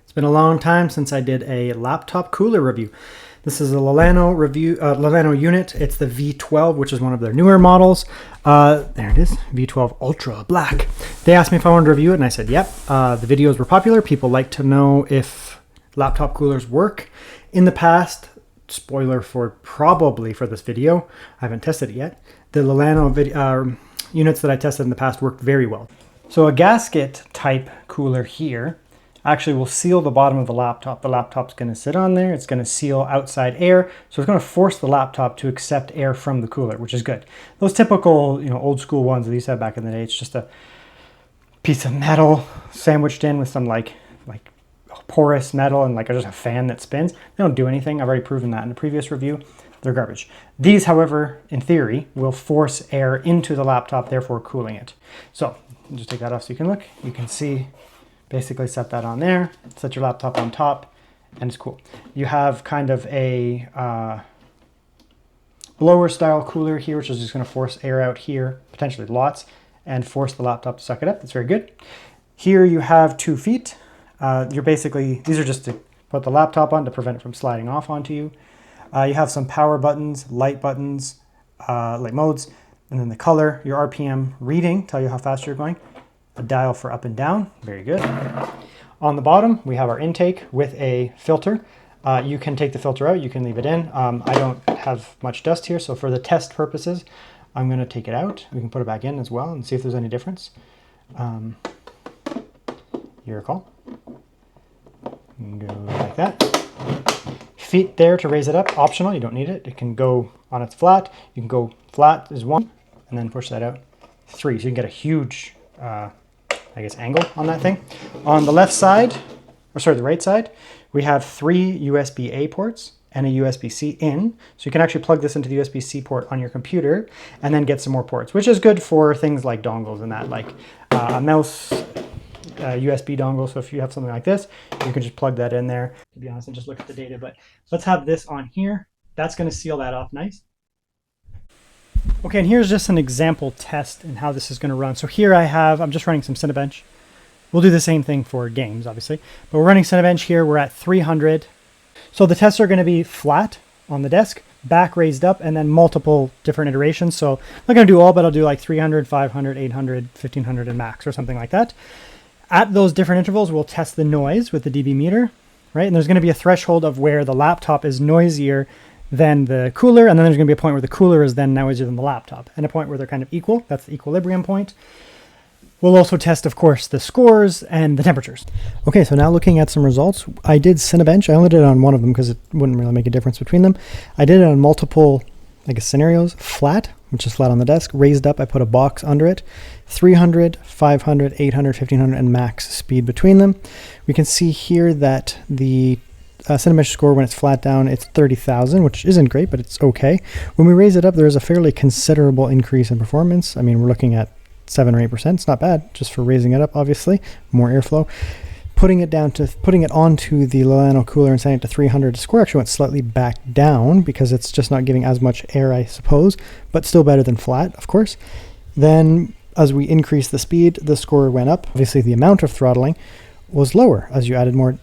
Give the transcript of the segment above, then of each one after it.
It's been a long time since I did a laptop cooler review. This is a llano unit. It's the V12, which is one of their newer models. There it is, V12 Ultra Black. They asked me if I wanted to review it, and I said, yep. The videos were popular. People like to know if laptop coolers work. In the past, spoiler for probably for this video, I haven't tested it yet, the llano units that I tested in the past worked very well. So a gasket type cooler here actually will seal the bottom of the laptop. The laptop's going to sit on there. It's going to seal outside air. So it's going to force the laptop to accept air from the cooler, which is good. Those typical, old school ones that these had back in the day, it's just a piece of metal sandwiched in with some like porous metal and just a fan that spins. They don't do anything. I've already proven that in the previous review. They're garbage. These, however, in theory, will force air into the laptop, therefore cooling it. So just take that off so you can look. You can see, basically set that on there, set your laptop on top, and it's cool. You have kind of a blower style cooler here, which is just going to force air out here, potentially lots, and force the laptop to suck it up. That's very good. Here you have 2 feet. These are just to put the laptop on to prevent it from sliding off onto you. You have some power buttons, light buttons, light modes, and then the color, your RPM reading, tell you how fast you're going. A dial for up and down, very good. On the bottom, we have our intake with a filter. You can take the filter out, you can leave it in. I don't have much dust here, so for the test purposes, I'm going to take it out. We can put it back in as well and see if there's any difference. Your call. Go like that. Feet there to raise it up, optional, you don't need it. It can go on its flat. You can go flat is 1, and then push that out 3. So you can get a huge angle on that thing. On the left side, the right side, we have 3 USB-A ports and a USB-C in. So you can actually plug this into the USB-C port on your computer and then get some more ports, which is good for things like dongles and that, like a mouse USB dongle. So if you have something like this, you can just plug that in there, to be honest, and just look at the data. But let's have this on here. That's going to seal that off nice. Okay, and here's just an example test and how this is going to run. So here I'm just running some Cinebench. We'll do the same thing for games, obviously, but we're running Cinebench here. We're at 300. So the tests are going to be flat on the desk, back raised up, and then multiple different iterations. So I'm not going to do all, but I'll do like 300, 500, 800, 1500, and max or something like that. At those different intervals, we'll test the noise with the dB meter, right? And there's going to be a threshold of where the laptop is noisier than the cooler, and then there's going to be a point where the cooler is then noisier than the laptop, and a point where they're kind of equal. That's the equilibrium point. We'll also test, of course, the scores and the temperatures. Okay, so now looking at some results, I did Cinebench. I only did it on one of them because it wouldn't really make a difference between them. I did it on multiple, scenarios. Flat, which is flat on the desk. Raised up, I put a box under it. 300, 500, 800, 1500, and max speed between them. We can see here that the Cinebench score when it's flat down, it's 30,000, which isn't great, but it's okay. When we raise it up, there's a fairly considerable increase in performance. I mean, we're looking at 7 or 8%. It's not bad just for raising it up, obviously. More airflow. Putting it onto the llano cooler and setting it to 300, the score actually went slightly back down because it's just not giving as much air, I suppose, but still better than flat, of course. Then as we increased the speed, the score went up. Obviously, the amount of throttling was lower. As you added more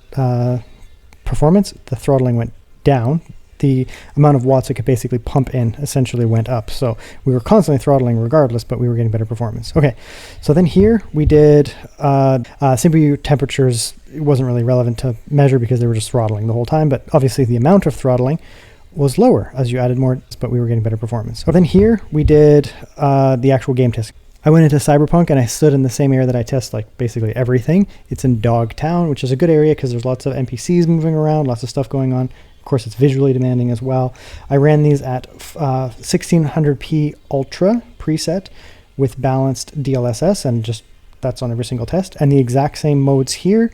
performance, the throttling went down. The amount of watts it could basically pump in essentially went up. So we were constantly throttling regardless, but we were getting better performance. Okay, so then here we did CPU temperatures. It wasn't really relevant to measure because they were just throttling the whole time, but obviously the amount of throttling was lower as you added more, but we were getting better performance. So then here we did the actual game test. I went into Cyberpunk and I stood in the same area that I test basically everything. It's in Dogtown, which is a good area because there's lots of NPCs moving around, lots of stuff going on. Of course, it's visually demanding as well. I ran these at 1600p Ultra preset with balanced DLSS, and just that's on every single test. And the exact same modes here.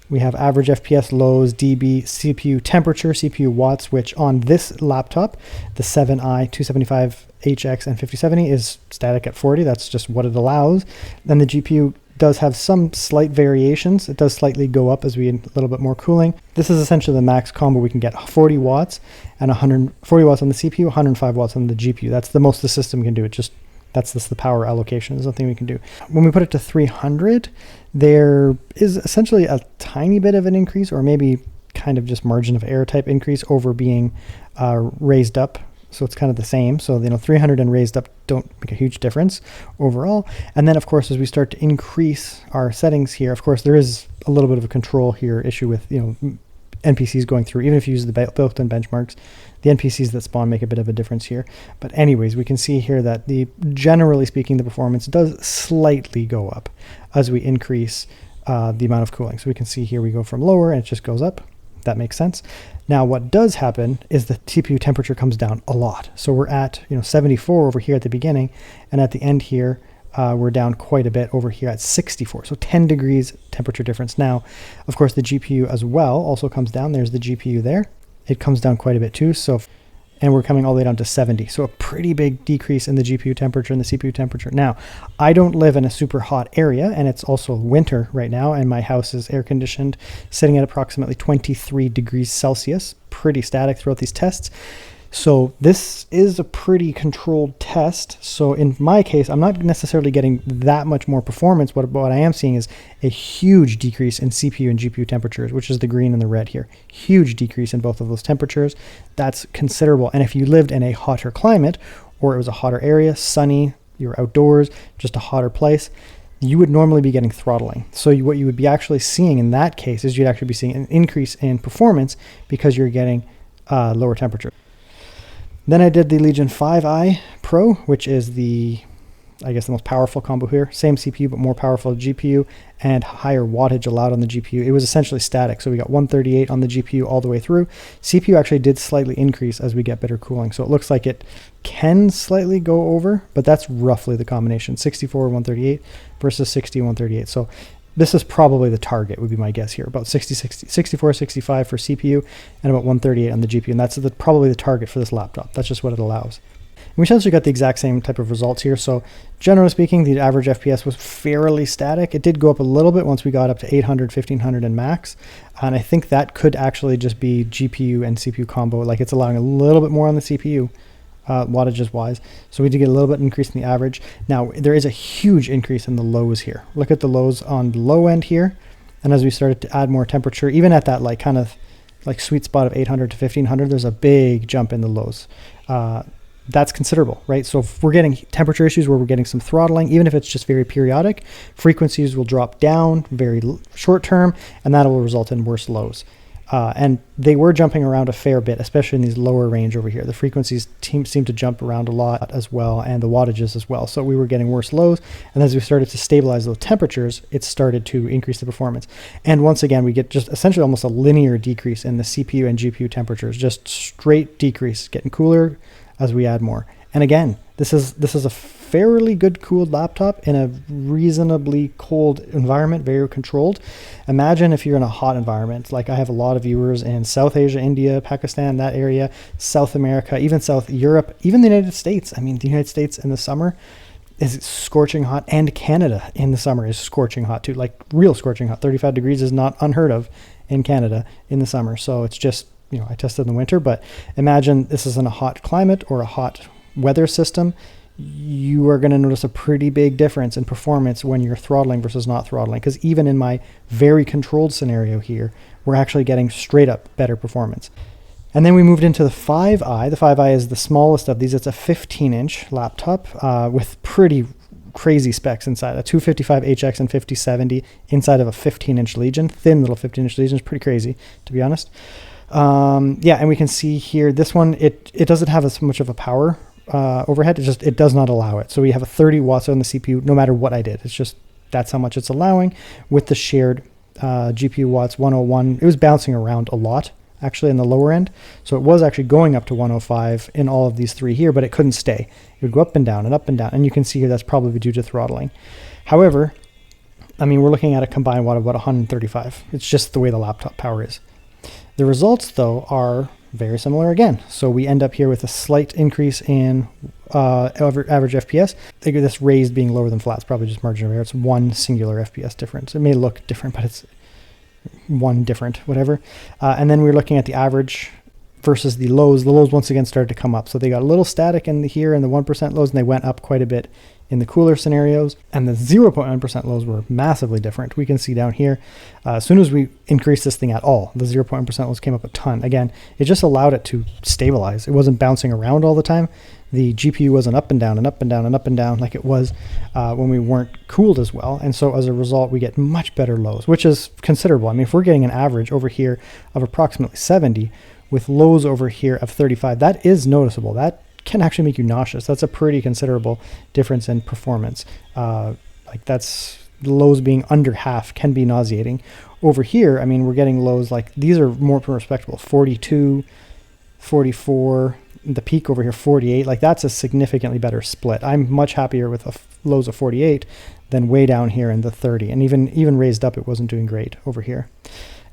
We have average FPS, lows, dB, CPU temperature, CPU watts, which on this laptop, the 7i275HX and 5070 is static at 40. That's just what it allows. Then the GPU does have some slight variations. It does slightly go up as we get a little bit more cooling. This is essentially the max combo. We can get 40 watts and 140 watts on the CPU, 105 watts on the GPU. That's the most the system can do. It just That's just the power allocation. There's nothing we can do. When we put it to 300, there is essentially a tiny bit of an increase, or maybe kind of just margin of error type increase over being raised up. So it's kind of the same. So, 300 and raised up don't make a huge difference overall. And then, of course, as we start to increase our settings here, of course, there is a little bit of a control here issue with, NPCs going through. Even if you use the built-in benchmarks, the NPCs that spawn make a bit of a difference here. But anyways, we can see here that generally speaking, the performance does slightly go up as we increase the amount of cooling. So we can see here we go from lower and it just goes up. That makes sense. Now, what does happen is the CPU temperature comes down a lot. So we're at 74 over here at the beginning, and at the end here, we're down quite a bit over here at 64. So 10 degrees temperature difference. Now, of course, the GPU as well also comes down. There's the GPU there. It comes down quite a bit too. And we're coming all the way down to 70. So a pretty big decrease in the GPU temperature and the CPU temperature. Now, I don't live in a super hot area, and it's also winter right now, and my house is air conditioned, sitting at approximately 23 degrees Celsius, pretty static throughout these tests. So this is a pretty controlled test. So in my case, I'm not necessarily getting that much more performance. What I am seeing is a huge decrease in CPU and GPU temperatures, which is the green and the red here. Huge decrease in both of those temperatures. That's considerable. And if you lived in a hotter climate, or it was a hotter area, sunny, you're outdoors, just a hotter place, you would normally be getting throttling. So what you would be actually seeing in that case is you'd actually be seeing an increase in performance because you're getting lower temperature. Then I did the Legion 5i Pro, which is the most powerful combo here. Same CPU, but more powerful GPU and higher wattage allowed on the GPU. It was essentially static. So we got 138 on the GPU all the way through. CPU actually did slightly increase as we get better cooling. So it looks like it can slightly go over, but that's roughly the combination. 64, 138 versus 60, 138. So this is probably the target, would be my guess here. About 64, 65 for CPU and about 138 on the GPU. And that's probably the target for this laptop. That's just what it allows. And we essentially got the exact same type of results here. So generally speaking, the average FPS was fairly static. It did go up a little bit once we got up to 800, 1500 and max. And I think that could actually just be GPU and CPU combo. Like it's allowing a little bit more on the CPU. Wattages wise. So we did get a little bit increase in the average. Now there is a huge increase in the lows here. Look at the lows on the low end here. And as we started to add more temperature, even at that kind of sweet spot of 800 to 1500, there's a big jump in the lows. That's considerable, right? So if we're getting temperature issues where we're getting some throttling, even if it's just very periodic, frequencies will drop down very short term, and that will result in worse lows. And they were jumping around a fair bit, especially in these lower range over here. The frequencies seem to jump around a lot as well, and the wattages as well. So we were getting worse lows. And as we started to stabilize those temperatures, it started to increase the performance. And once again, we get just essentially almost a linear decrease in the CPU and GPU temperatures, just straight decrease, getting cooler as we add more. And again, this is a fairly good cooled laptop in a reasonably cold environment, very controlled. Imagine if you're in a hot environment. Like I have a lot of viewers in South Asia, India, Pakistan, that area, South America, even South Europe, even the United States. I mean, the United States in the summer is scorching hot, and Canada in the summer is scorching hot too, like real scorching hot. 35 degrees is not unheard of in Canada in the summer. So it's just, I tested in the winter, but imagine this is in a hot climate or a hot weather system. You are going to notice a pretty big difference in performance when you're throttling versus not throttling. Because even in my very controlled scenario here, we're actually getting straight up better performance. And then we moved into the 5i. The 5i is the smallest of these. It's a 15-inch laptop with pretty crazy specs inside. A 255HX and 5070 inside of a 15-inch Legion. Thin little 15-inch Legion is pretty crazy, to be honest. And we can see here, this one, it doesn't have as much of a power overhead. It does not allow it. So we have a 30 watts on the CPU no matter what I did. It's just, that's how much it's allowing with the shared GPU watts. 101, it was bouncing around a lot actually in the lower end. So it was actually going up to 105 in all of these three here, but it couldn't stay. It would go up and down and up and down. And you can see here that's probably due to throttling. However, I mean, we're looking at a combined watt of about 135. It's just the way the laptop power is. The results, though, are very similar again. So we end up here with a slight increase in average FPS. I think this raised being lower than flat is probably just margin of error. It's one singular FPS difference. It may look different, but it's one different, whatever. And then we're looking at the average versus the lows once again started to come up. So they got a little static in here in the 1% lows, and they went up quite a bit in the cooler scenarios. And the 0.1% lows were massively different. We can see down here, as soon as we increased this thing at all, the 0.1% lows came up a ton. Again, it just allowed it to stabilize. It wasn't bouncing around all the time. The GPU wasn't up and down and up and down and up and down like it was when we weren't cooled as well. And so as a result, we get much better lows, which is considerable. I mean, if we're getting an average over here of approximately 70 with lows over here of 35, that is noticeable. That can actually make you nauseous. That's a pretty considerable difference in performance. Like that's lows being under half can be nauseating. Over here, I mean, we're getting lows like these are more respectable, 42, 44, the peak over here 48. Like that's a significantly better split. I'm much happier with lows of 48 than way down here in the 30, and even raised up it wasn't doing great over here.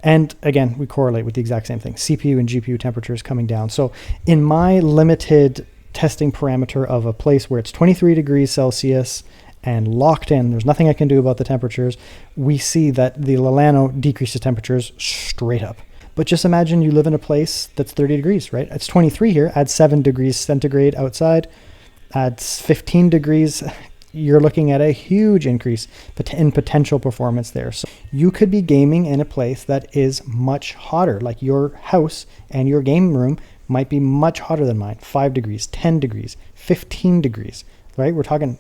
And again, we correlate with the exact same thing, CPU and GPU temperatures coming down. So in my limited testing parameter of a place where it's 23 degrees Celsius and locked in, there's nothing I can do about the temperatures, we see that the llano decreases temperatures straight up. But just imagine you live in a place that's 30 degrees, right? It's 23 here, add 7 degrees centigrade outside, add 15 degrees, you're looking at a huge increase in potential performance there. So you could be gaming in a place that is much hotter, like your house and your game room might be much hotter than mine, 5 degrees, 10 degrees, 15 degrees, right? We're talking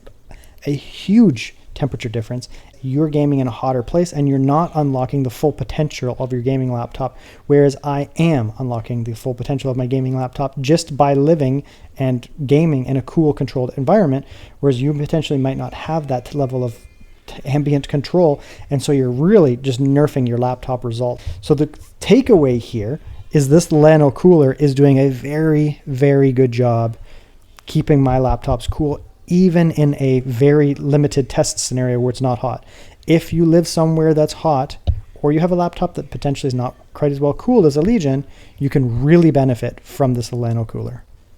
a huge temperature difference. You're gaming in a hotter place and you're not unlocking the full potential of your gaming laptop, whereas I am unlocking the full potential of my gaming laptop just by living and gaming in a cool, controlled environment, whereas you potentially might not have that level of ambient control, and so you're really just nerfing your laptop result. So the takeaway here is this llano cooler is doing a very, very good job keeping my laptops cool, even in a very limited test scenario where it's not hot. If you live somewhere that's hot, or you have a laptop that potentially is not quite as well cooled as a Legion, you can really benefit from this llano cooler.